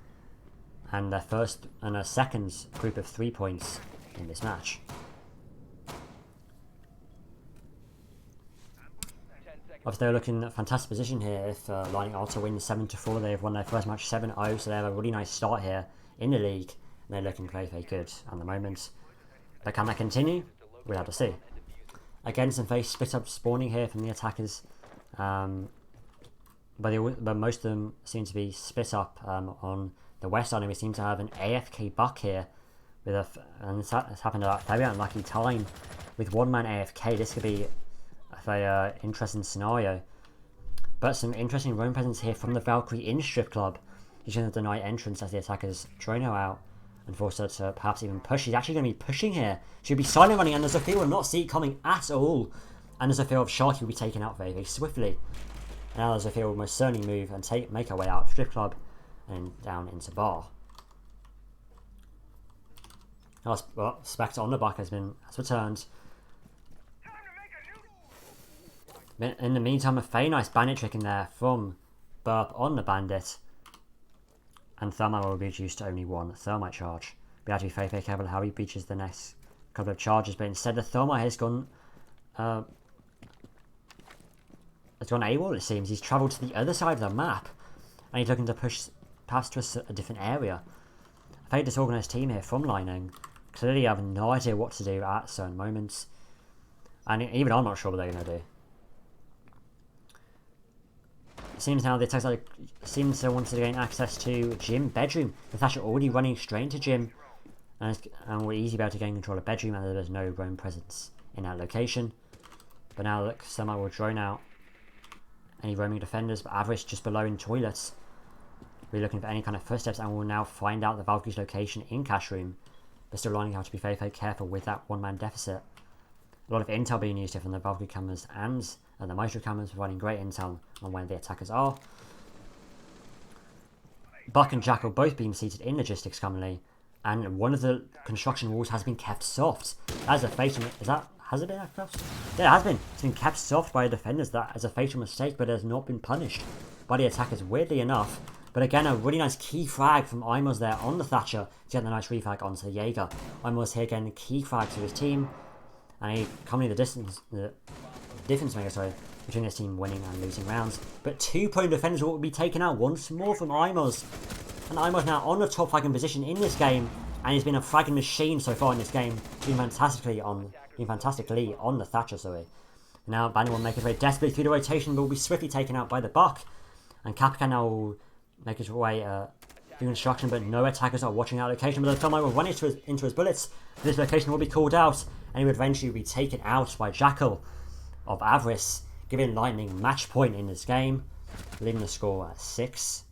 [SPEAKER 1] and their second group of 3 points in this match. Obviously, they're looking at a fantastic position here. If Lightning also win 7-4, they've won their first match 7-0, so they have a really nice start here in the league, and they're looking very, very good at the moment. But can that continue? We'll have to see. Again, some very split up spawning here from the attackers, but most of them seem to be split up on the west side, and we seem to have an AFK buck here, and it's happened at a very unlucky time with 1-man AFK. This could be a very interesting scenario. But some interesting roam presence here from the Valkyrie in Strip Club. He's going to deny entrance as the attackers drone her out and force her to perhaps even push. She's actually going to be pushing here. She'll be silent running, and Zofia will not see it coming at all. And Zofia of Sharky will be taken out very, very swiftly. Now Zofia will most certainly move and make her way out of Strip Club and down into Bar. Well, Spectre on the back has returned. In the meantime, a very nice bandit trick in there from Burp on the bandit. And Thermite will be reduced to only 1 Thermite charge. We have to be very, very careful how he breaches the next couple of charges, but instead the Thermite has gone AWOL, it seems. He's travelled to the other side of the map, and he's looking to push perhaps to a different area. A very disorganised team here from Lightning. Clearly have no idea what to do at certain moments, and even I'm not sure what they're going to do. It seems now the attackers seem to want to gain access to Gym Bedroom. The Thatcher already running straight into Gym, and we're easily able to gain control of Bedroom, and there's no roam presence in that location. But now look, somehow will drone out any roaming defenders, but Avarice just below in toilets. We're looking for any kind of footsteps, and we'll now find out the Valkyrie's location in Cash Room. But still learning how to be very, very careful with that 1-man deficit. A lot of intel being used here from the Valkyrie cameras and the Maestro cameras, providing great intel on where the attackers are. Buck and Jackal both being seated in logistics currently, and one of the construction walls has been kept soft. As a fatal, has it been kept soft? Yeah, it has been. It's been kept soft by the defenders. That as a fatal mistake, but it has not been punished by the attackers, weirdly enough. But again, a really nice key frag from Imos there on the Thatcher to get the nice refrag onto the Jaeger. Imos here getting a key frag to his team, and he coming the difference maker, between his team winning and losing rounds. But 2 prone defenders will be taken out once more from Imos. And Imos now on the top fragging position in this game, and he's been a fragging machine so far in this game, doing fantastically on the Thatcher, Now Bandit will make his way desperately through the rotation, but will be swiftly taken out by the Buck. And Kapkan now will make his way through construction, but no attackers are watching that location. But the Thermite will run into his bullets. This location will be called out, and he would eventually be taken out by Jackal of Avarice, giving Lightning match point in this game, leaving the score at 6-4.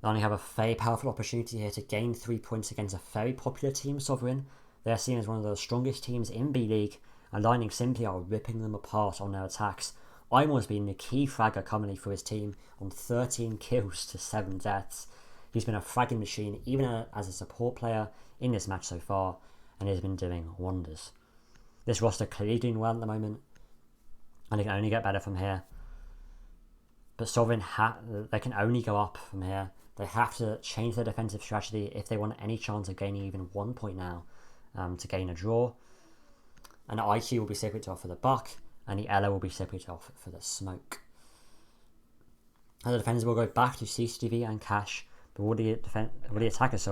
[SPEAKER 1] Lightning have a very powerful opportunity here to gain 3 points against a very popular team, Sovereign. They are seen as one of the strongest teams in B-League, and Lightning simply are ripping them apart on their attacks. Imor's been the key fragger currently for his team on 13 kills to 7 deaths. He's been a fragging machine even as a support player in this match so far, and he's been doing wonders. This roster clearly doing well at the moment, and it can only get better from here. But Sovereign, they can only go up from here. They have to change their defensive strategy if they want any chance of gaining even 1 point now to gain a draw. And the IQ will be secret off for the buck, and the Ella will be secret off for the smoke. And the defenders will go back to CCTV and Cash, but will the attackers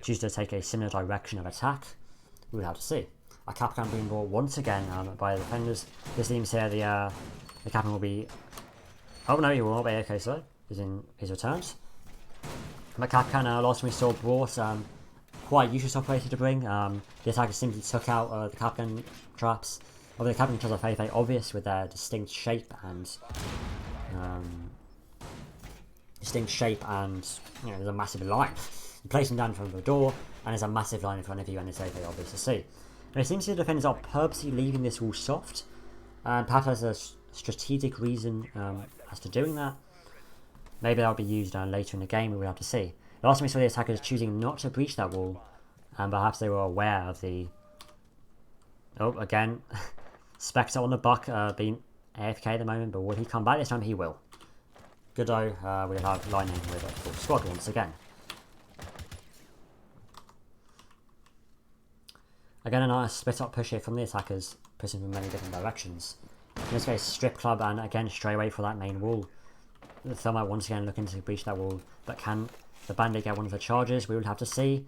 [SPEAKER 1] choose to take a similar direction of attack? We will have to see. A Capcan being brought once again by the defenders. This seems here the Captain will be... Oh no, he will not be. Okay, so he's in his returns. But Capcan, last time we saw, brought quite a useless operator to bring. The attackers simply took out the Capcan traps. Although the Capcan traps are very obvious with their distinct shape and you know, there's a massive line. You place them down in front of the door, and there's a massive line in front of you, and it's very obvious to see. And it seems the defenders are purposely leaving this wall soft, and perhaps there's a strategic reason as to doing that. Maybe that'll be used later in the game, we will have to see. Last time we saw the attackers choosing not to breach that wall, and perhaps they were aware of the... Oh, again, Spectre on the buck being AFK at the moment, but will he come back this time? He will. Goodo, we'll have Lightning with a full squad once again. Again, a nice split up push here from the attackers, pushing from many different directions. In this case, Strip Club, and again, straight away for that main wall. The Thermite once again looking to breach that wall, but can the Bandit get one of the charges? We will have to see.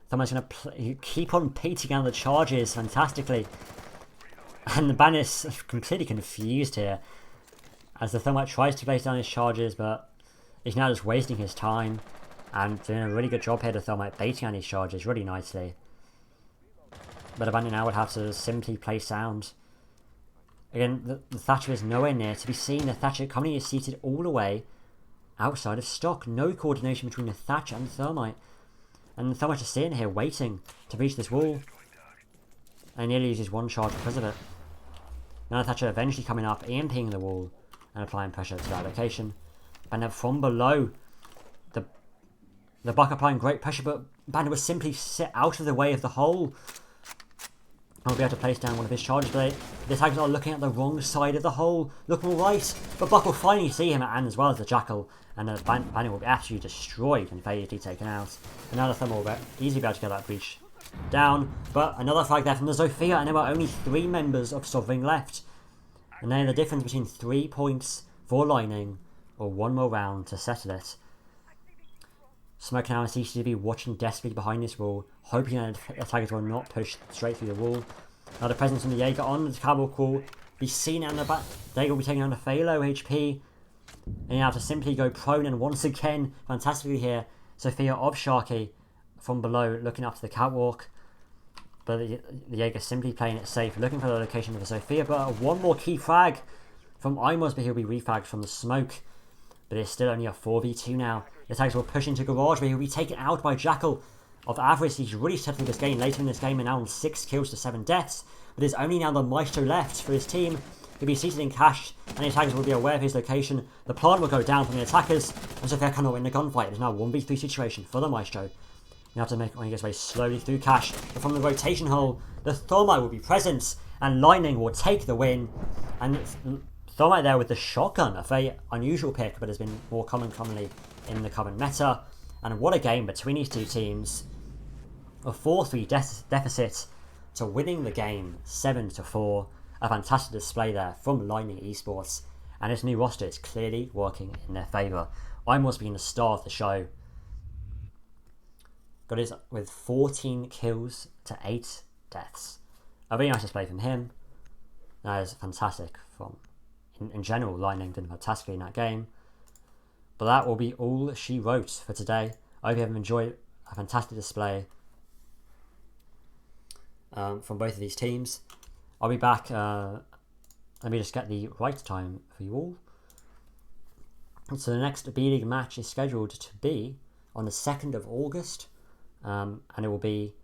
[SPEAKER 1] Thermite's going to keep on beating out the charges fantastically. And the Bandit's completely confused here, as the Thermite tries to place down his charges, but he's now just wasting his time, and doing a really good job here, the Thermite baiting on his charges really nicely. But the Bandit now would have to simply play sound. Again, the Thatcher is nowhere near to be seen. The Thatcher currently is seated all the way outside of stock. No coordination between the Thatcher and the Thermite. And the Thermite is sitting here waiting to reach this wall. And nearly uses one charge because of it. Now the Thatcher eventually coming up, EMPing the wall and applying pressure to that location. And then from below, the Buck applying great pressure, but Bandit would simply sit out of the way of the hole. I'll be able to place down one of his charges, but the attackers are looking at the wrong side of the hole. Looking right, but Buck will finally see him, and as well as the Jackal, and the Bandit will be absolutely destroyed and fatally taken out. And now the Thermal will easily be able to get that breach down, but another frag there from the Zofia, and there were only 3 members of Sovereign left. And then the difference between 3 points for Lightning, or 1 more round to settle it. Smoke now and CCTV watching desperately behind this wall, hoping that the attackers will not push straight through the wall. Now the presence from the Jaeger on the Cowboy will be seen out in the back. Jaeger will be taking on the Phalo HP. And you have to simply go prone, and once again, fantastically here, Sophia of Sharky from below looking up to the catwalk. But the Jaeger simply playing it safe, looking for the location of the Sophia. But one more key frag from Imos, but he'll be refragged from the smoke. But it's still only a 4v2 now. The attackers will push into Garage, but he'll be taken out by Jackal of Avarice. He's really settled this game later in this game, and now on 6 kills to 7 deaths. But there's only now the Maestro left for his team. He'll be seated in cash, and the attackers will be aware of his location. The plant will go down from the attackers, and Sophia cannot win the gunfight. It's now a 1v3 situation for the Maestro. You have to make when he gets away slowly through cash, but from the rotation hole, the Thermite will be present, and Lightning will take the win. And Thermite there with the shotgun, a very unusual pick, but has been more commonly in the current meta. And what a game between these two teams. A 4-3 deficit to winning the game 7-4. A fantastic display there from Lightning eSports, and this new roster is clearly working in their favour. Imos being the star of the show. Got his with 14 kills to 8 deaths. A very nice display from him. That is fantastic from... In general, Lightning did fantastically in that game. But that will be all she wrote for today. I hope you have enjoyed a fantastic display from both of these teams. I'll be back. Let me just get the right time for you all. So the next B-League match is scheduled to be on the 2nd of August. And it will be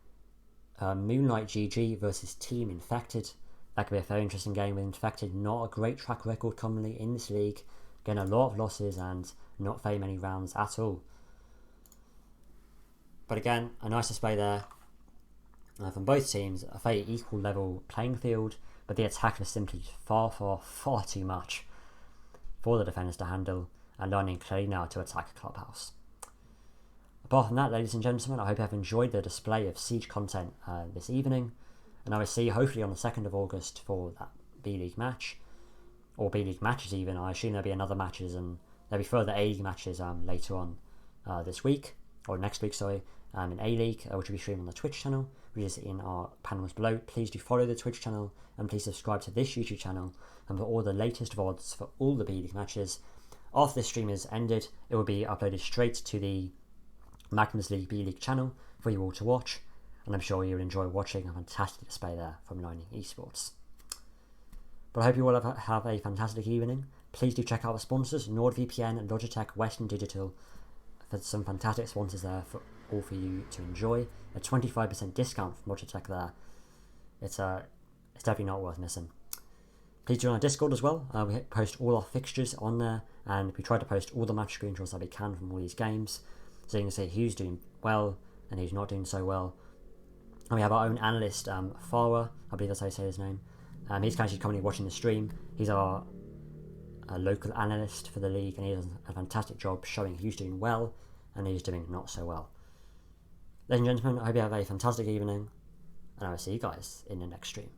[SPEAKER 1] Moonlight GG versus Team Infected. That could be a very interesting game with Infected. Not a great track record commonly in this league. Getting a lot of losses and not very many rounds at all. But again, a nice display there. From both teams, a very equal level playing field, but the attack was simply far too much for the defenders to handle, and learning clearly now to attack a clubhouse. Apart from that, ladies and gentlemen, I hope you have enjoyed the display of Siege content this evening, and I will see you hopefully on the 2nd of August for that B-League match, or B-League matches even. I assume there'll be another matches, and there'll be further A-League matches later on this week, or next week, sorry, in A-League, which will be streamed on the Twitch channel, which is in our panels below. Please do follow the Twitch channel, and please subscribe to this YouTube channel, and for all the latest VODs for all the B-League matches. After this stream is ended, it will be uploaded straight to the Maximus League B channel for you all to watch, and I'm sure you'll enjoy watching a fantastic display there from Lightning eSports. But I hope you all have a fantastic evening. Please do check out our sponsors, NordVPN and Logitech Western Digital, for some fantastic sponsors there for you to enjoy. A 25% discount from Logitech there. It's definitely not worth missing. Please join our Discord as well. We post all our fixtures on there, and we try to post all the match screenshots that we can from all these games, so you can see who's doing well and who's not doing so well. And we have our own analyst, Farah, I believe that's how you say his name. He's actually currently watching the stream. He's our local analyst for the league, and he does a fantastic job showing who's doing well and who's doing not so well. Ladies and gentlemen, I hope you have a fantastic evening, and I will see you guys in the next stream.